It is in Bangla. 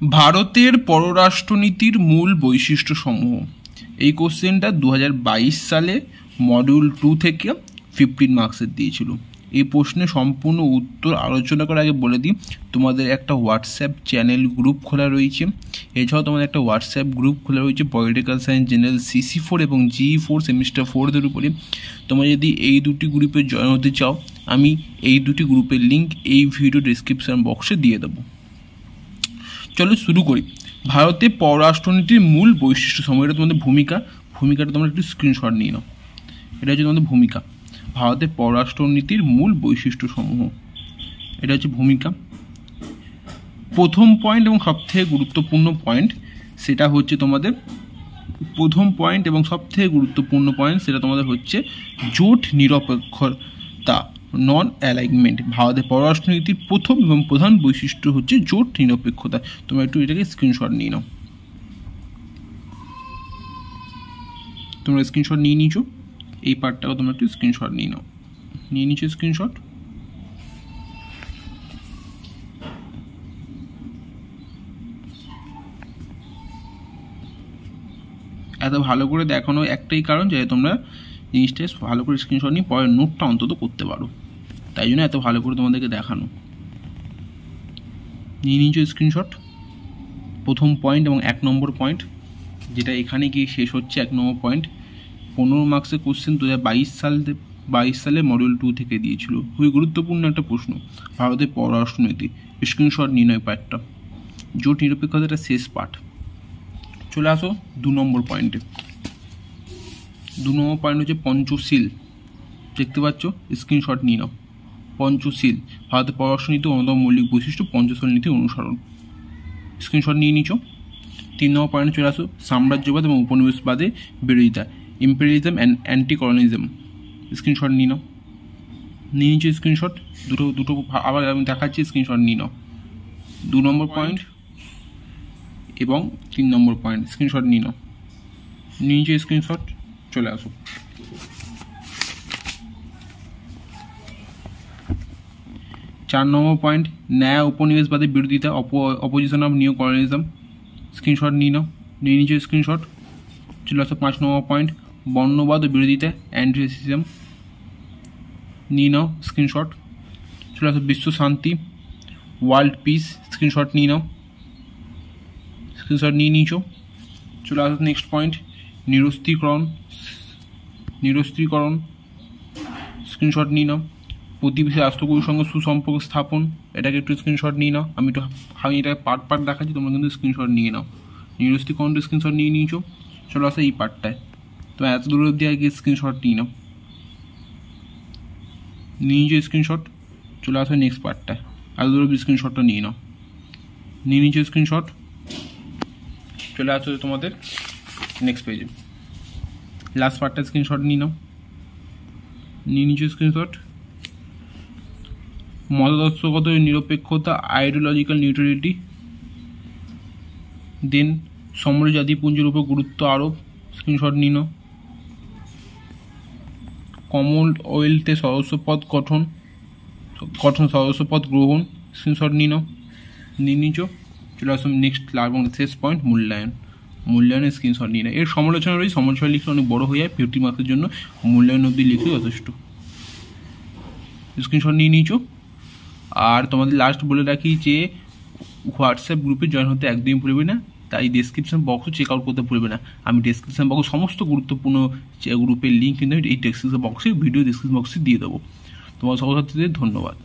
ভারতের পররাষ্ট্রনীতির মূল বৈশিষ্ট্যসমূহ। এই কোশ্চেনটা 2022 সালে মডিউল 2 থেকে 15 মার্কসের দিয়েছিল। এই প্রশ্নে সম্পূর্ণ উত্তর আলোচনা করার আগে বলে দিই, তোমাদের একটা হোয়াটসঅ্যাপ চ্যানেল গ্রুপ খোলা রয়েছে। এছাড়াও তোমাদের একটা হোয়াটসঅ্যাপ গ্রুপ খোলা রয়েছে পলিটিক্যাল সায়েন্স জেনারেল CC4 এবং GE4 সেমিস্টার 4-দের উপরে। তোমরা যদি এই দুটি গ্রুপে জয়েন হতে চাও, আমি এই দুটি গ্রুপের লিঙ্ক এই ভিডিও ডেসক্রিপশন বক্সে দিয়ে দেবো। চলো শুরু করি। ভারতের পররাষ্ট্রনীতির মূল বৈশিষ্ট্যসমূহ। এটা তোমাদের ভূমিকাটা তোমরা একটু স্ক্রিনশট নিয়ে নাও। এটা হচ্ছে তোমাদের ভূমিকা। ভারতের পররাষ্ট্রনীতির মূল বৈশিষ্ট্যসমূহ, এটা হচ্ছে ভূমিকা। প্রথম পয়েন্ট এবং সবথেকে গুরুত্বপূর্ণ পয়েন্ট সেটা হচ্ছে তোমাদের সেটা তোমাদের হচ্ছে জোট নিরপেক্ষতা, নন অ্যালাইনমেন্ট। ভারতের পররাষ্ট্রনীতির প্রথম এবং প্রধান বৈশিষ্ট্য হচ্ছে জোট নিরপেক্ষতা। তোমরা একটু এটাকে স্ক্রিনশট নিয়ে নাও। তোমরা স্ক্রিনশট নিয়ে নিয়েছো, এই পার্টটাও তোমরা একটু স্ক্রিনশট নিয়ে নাও। নিয়ে নিচ্ছ স্ক্রিনশট। এত ভালো করে দেখানো একটাই কারণ, যে তোমরা জিনিসটা ভালো করে স্ক্রিনশট নিয়ে পরের নোটটা অন্তত করতে পারো, তাই জন্য এত ভালো করে তোমাদেরকে দেখানো। নিয়ে নিচ্ছ স্ক্রিনশট। প্রথম পয়েন্ট এবং 1 নম্বর পয়েন্ট, যেটা এখানে গিয়ে শেষ হচ্ছে 1 নম্বর পয়েন্ট। 15 মার্কসের কোশ্চেন 2022 সালে মডিউল 2 থেকে দিয়েছিল। খুবই গুরুত্বপূর্ণ একটা প্রশ্ন। ভারতের পররাষ্ট্রনীতি, স্ক্রিনশট নির্ণয় পার্টটা, জোট নিরপেক্ষতাটা শেষ পার্ট। চলে আসো 2 নম্বর পয়েন্টে। 2 নম্বর পয়েন্ট হচ্ছে পঞ্চশীল। দেখতে পাচ্ছ, স্ক্রিনশট নিয়ে নাও। পঞ্চশীল, ভারতের পররাষ্ট্রনীতি অন্যতম মৌলিক বৈশিষ্ট্য পঞ্চশীল নীতি অনুসরণ। স্ক্রিনশট নিয়ে নিচ্ছ। 3 নম্বর পয়েন্টে চলে আসো, সাম্রাজ্যবাদ এবং উপনিবেশবাদের বিরোধিতা, ইম্পেরিয়ালিজম অ্যান্ড অ্যান্টি কলোনিজম। স্ক্রিনশট নিয়ে নাও। নিয়ে নিচ্ছ স্ক্রিনশট। দুটো আবার আমি দেখাচ্ছি, স্ক্রিনশট নিয়ে নাও। 2 নম্বর পয়েন্ট এবং 3 নম্বর পয়েন্ট, স্ক্রিনশট নিয়ে নাও। নিয়ে নিচ্ছ স্ক্রিনশট। চলে আসো। 4 নম্বর পয়েন্ট, ন্যায় উপনিবেশবাদের বিরোধিতা, অপোজিশন অফ নিউ কলোনিজম। স্ক্রিনশট নিয়ে নাও। নিয়ে নিচ্ছ স্ক্রিনশট। চলে আসো 5 নম্বর পয়েন্ট, বর্ণবাদ ও বিরোধিতা, অ্যান্টি রেসিজম। নিয়ে নাও স্ক্রিনশট। চলে আসো বিশ্ব শান্তি, ওয়ার্ল্ড পিস। স্ক্রিনশট নিয়ে নাও। স্ক্রিনশট নিয়ে নিয়েছো। চলে আসো নেক্সট পয়েন্ট, নিরস্ত্রীকরণ। স্ক্রিনশট নিয়ে নাও। প্রতিবেশী রাষ্ট্রগুলির সঙ্গে সুসম্পর্ক স্থাপন, এটাকে একটু স্ক্রিনশট নিয়ে নাও। আমি এটাকে পার্ট দেখাচ্ছি, তোমরা কিন্তু স্ক্রিনশট নিয়ে নাও। নিরস্ত্রীকরণটা স্ক্রিনশট নিয়ে নিয়েছো। চলো আসো এই পার্টটায়। তো এত দূর অবধি আগে স্ক্রিনশট নিয়ে নাও। নিয়ে নিয়েছো স্ক্রিনশট। চলে আসো নেক্সট পার্টটায়। এত দূর অবধি স্ক্রিনশটটা নিয়ে নাও। নিয়ে নিয়েছো স্ক্রিনশট। চলে আসো তোমাদের নেক্সট পেজে। লাস্ট পার্টটা স্ক্রিনশট নিয়ে নাও। নিয়ে নিচ্ছ স্ক্রিনশট। মতাদর্শগত নিরপেক্ষতা, আইডিওলজিক্যাল নিউট্রালিটি, দেন সমর জাতিপুঞ্জের উপর গুরুত্ব আরোপ। স্ক্রিনশট নিয়ে নাও। কমনওয়েলথে সদস্যপদ গঠন সদস্যপদ গ্রহণ। স্ক্রিনশট নিয়ে নাও। নিয়ে নিচ্ছ। চলে আসো নেক্সট এবং শেষ পয়েন্ট, মূল্যায়নের স্ক্রিনশট নিয়ে নাও। এর সমালোচনা রয়েছে, সমালোচনা লিখলে অনেক বড় হয়ে যায়, 50 মার্কের জন্য মূল্যায়ন অবধি লিখলে যথেষ্ট। স্ক্রিনশট নিয়ে নিচ্ছ। আর তোমাদের লাস্ট বলে রাখি যে হোয়াটসঅ্যাপ গ্রুপে জয়েন হতে একদমই ভুলবে না, তাই ডেসক্রিপশন বক্সও চেক আউট করতে ভুলবে না। আমি ডেসক্রিপশন বক্সে সমস্ত গুরুত্বপূর্ণ গ্রুপের লিঙ্ক কিন্তু এই ডেসক্রিপশন বক্সে, ভিডিও ডেসক্রিপশন বক্সে দিয়ে দেবো। তোমার সহসার্থীদের ধন্যবাদ।